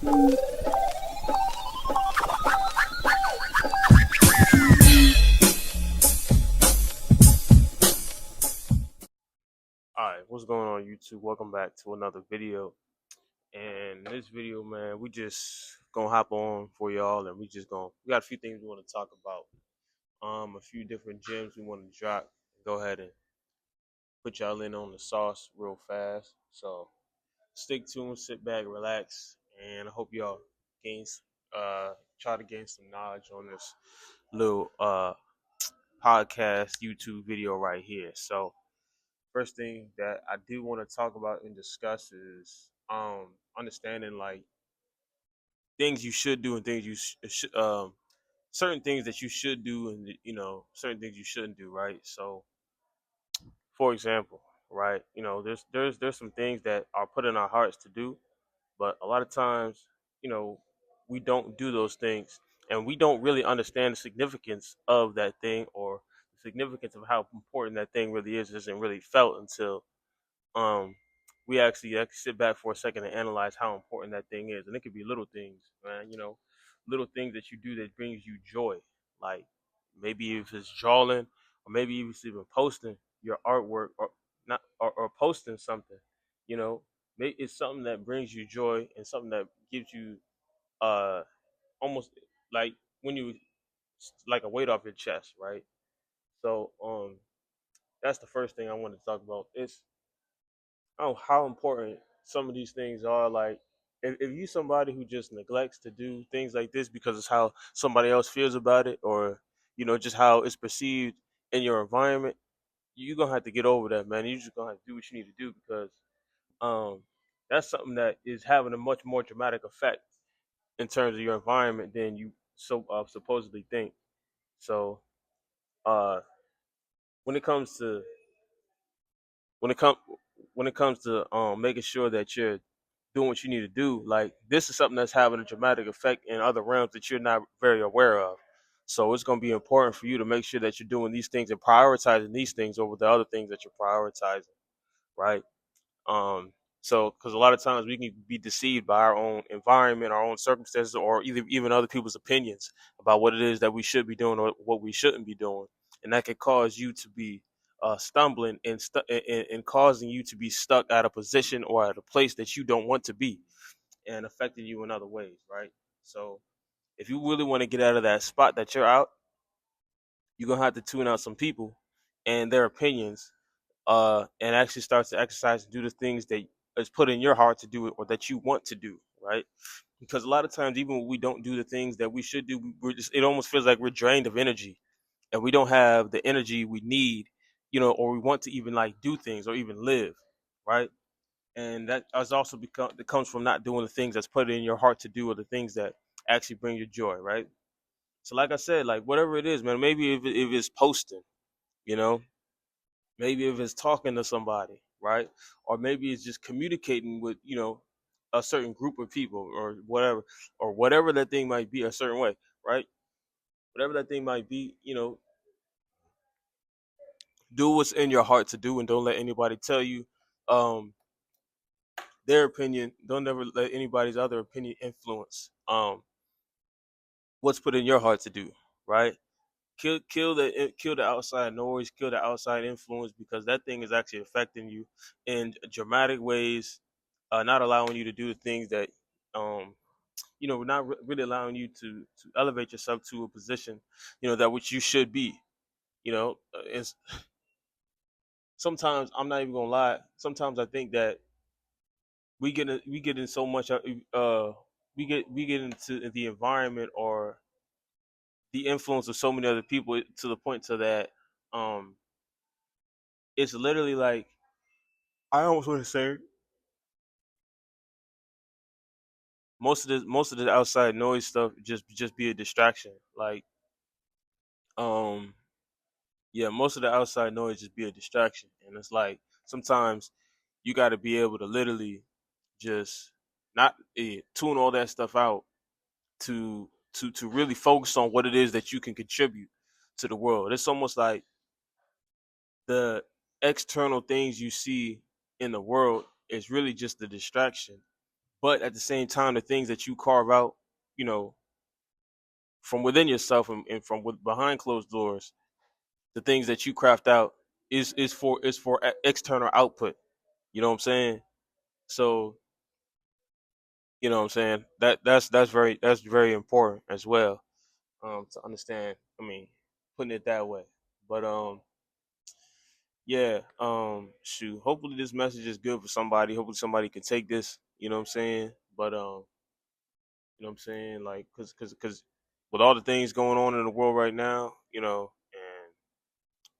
Alright, what's going on YouTube? Welcome back to another video. And in this video, man, we just gonna hop on for y'all and we got a few things we want to talk about. A few different gems we want to drop. Go ahead and put y'all in on the sauce real fast. So stick tuned, sit back, relax, and I hope y'all gain try to gain some knowledge on this little podcast YouTube video right here. So first thing that I do want to talk about and discuss is understanding like things you should do and things certain things that you should do and certain things you shouldn't do, right? So for example, right, there's some things that are put in our hearts to do, but a lot of times, you know, we don't do those things and we don't really understand the significance of that thing, or the significance of how important that thing really is isn't really felt until um we actually sit back for a second and analyze how important that thing is. And it could be little things, man, little things that you do that brings you joy. Like maybe if it's drawing, or maybe if it's even posting your artwork, or not, or posting something, you know, it's something that brings you joy and something that gives you uh almost like when you like a weight off your chest, right? So that's the first thing I wanted to talk about. It's how important some of these things are. Like, if you somebody who just neglects to do things like this because it's how somebody else feels about it, or just how it's perceived in your environment, you're gonna have to get over that, man. You're just gonna have to do what you need to do, because um, that's something that is having a much more dramatic effect in terms of your environment than you supposedly think. So, uh, when it comes to when it comes when it comes to making sure that you're doing what you need to do, like this is something that's having a dramatic effect in other realms that you're not very aware of. So it's going to be important for you to make sure that you're doing these things and prioritizing these things over the other things that you're prioritizing, right? Um, so, because a lot of times we can be deceived by our own environment, our own circumstances, or even other people's opinions about what it is that we should be doing or what we shouldn't be doing, and that can cause you to be stumbling and causing you to be stuck at a position or at a place that you don't want to be, and affecting you in other ways, right? So, if you really want to get out of that spot that you're out, you're gonna have to tune out some people and their opinions, and actually start to exercise and do the things that is put in your heart to do it, or that you want to do, right? Because a lot of times, even when we don't do the things that we should do, it almost feels like we're drained of energy, and we don't have the energy we need, or we want to even like do things or even live, right? And that has also become that comes from not doing the things that's put in your heart to do, or the things that actually bring you joy, right? So, like I said, like whatever it is, man, maybe if it's posting, you know, maybe if it's talking to somebody, right? Or maybe it's just communicating with, a certain group of people, or whatever that thing might be, a certain way, right? Whatever that thing might be, do what's in your heart to do, and don't let anybody tell you um their opinion. Don't ever let anybody's other opinion influence what's put in your heart to do, right? Kill the outside noise, kill the outside influence, because that thing is actually affecting you in dramatic ways, not allowing you to do the things that um not really allowing you to elevate yourself to a position, that which you should be. It's sometimes, I'm not even gonna lie, sometimes I think that we get in so much we get into the environment or the influence of so many other people, to the point to that um it's literally like, I almost want to say, most of the outside noise stuff just be a distraction. Like, um yeah, most of the outside noise just be a distraction, and it's like sometimes you got to be able to literally just not tune all that stuff out to really focus on what it is that you can contribute to the world. It's almost like the external things you see in the world is really just a distraction, but at the same time, the things that you carve out, you know, from within yourself and from behind closed doors, the things that you craft out is for external output. You know what I'm saying? So you know what I'm saying, that's very important as well, to understand. I mean, putting it that way. But yeah, shoot. Hopefully this message is good for somebody. Hopefully somebody can take this. You know what I'm saying? But you know what I'm saying? Like, cause with all the things going on in the world right now, and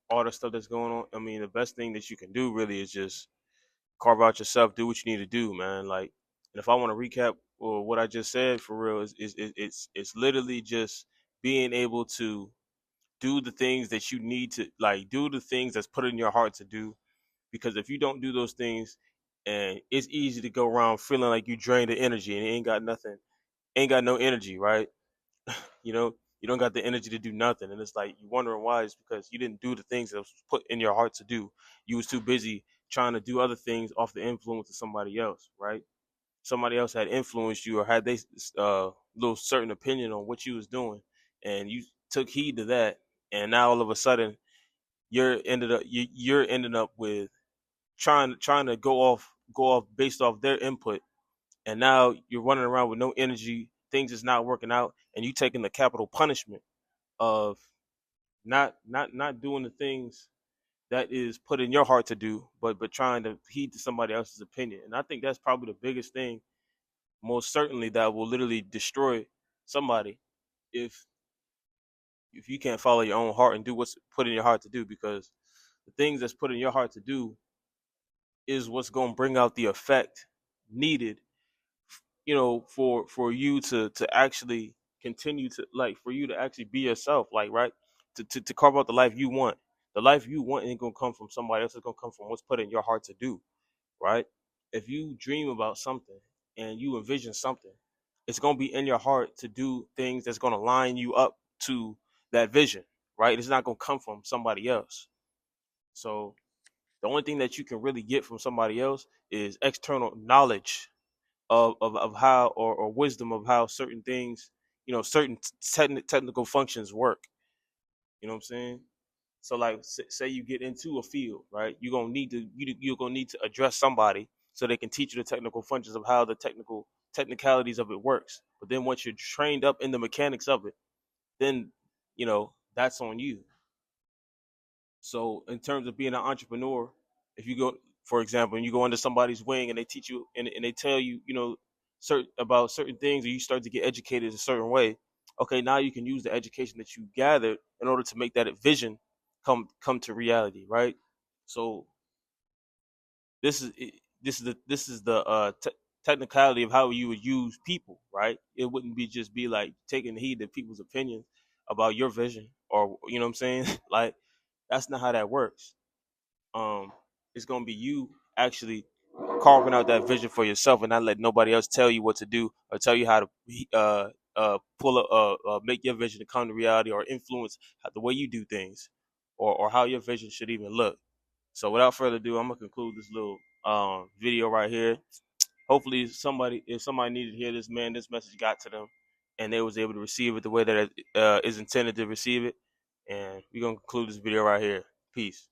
all the stuff that's going on, I mean, the best thing that you can do really is just carve out yourself, do what you need to do, man. Like, and if I want to recap what I just said for real, it's literally just being able to do the things that you need to, like, do the things that's put in your heart to do. Because if you don't do those things, and it's easy to go around feeling like you drained the energy and ain't got nothing, ain't got no energy, right? You know, you don't got the energy to do nothing, and it's like you wondering why. It's because you didn't do the things that was put in your heart to do. You was too busy trying to do other things off the influence of somebody else, right? Somebody else had influenced you or had they little certain opinion on what you was doing, and you took heed to that, and now all of a sudden you're ending up with trying to go off based off their input, and now you're running around with no energy. Things is not working out, and you taking the capital punishment of not doing the things that is put in your heart to do, but trying to heed to somebody else's opinion. And I think that's probably the biggest thing, most certainly, that will literally destroy somebody if you can't follow your own heart and do what's put in your heart to do. Because the things that's put in your heart to do is what's going to bring out the effect needed, for you to actually continue to, like, for you to actually be yourself, like, right, to carve out the life you want. The life you want ain't gonna come from somebody else. It's gonna come from what's put in your heart to do, right? If you dream about something and you envision something, it's gonna be in your heart to do things that's gonna line you up to that vision, right? It's not gonna come from somebody else. So the only thing that you can really get from somebody else is external knowledge of how, or wisdom of how certain things, certain technical functions work. You know what I'm saying? So, like, say you get into a field, right? You're gonna need to address somebody so they can teach you the technical functions of how the technicalities of it works. But then once you're trained up in the mechanics of it, then that's on you. So in terms of being an entrepreneur, if you go, for example, and you go under somebody's wing and they teach you, and they tell you, certain about certain things, or you start to get educated a certain way, okay, now you can use the education that you gathered in order to make that vision come to reality, right? So this is the technicality of how you would use people, right? It wouldn't be like taking heed to people's opinions about your vision, or you know what I'm saying? Like, that's not how that works. um it's gonna be you actually carving out that vision for yourself, and not let nobody else tell you what to do, or tell you how to pull make your vision to come to reality, or influence the way you do things, or how your vision should even look. So without further ado, I'm gonna conclude this little video right here. Hopefully somebody, if somebody needed to hear this, man, this message got to them, and they was able to receive it the way that it is intended to receive it. And we're gonna conclude this video right here. Peace.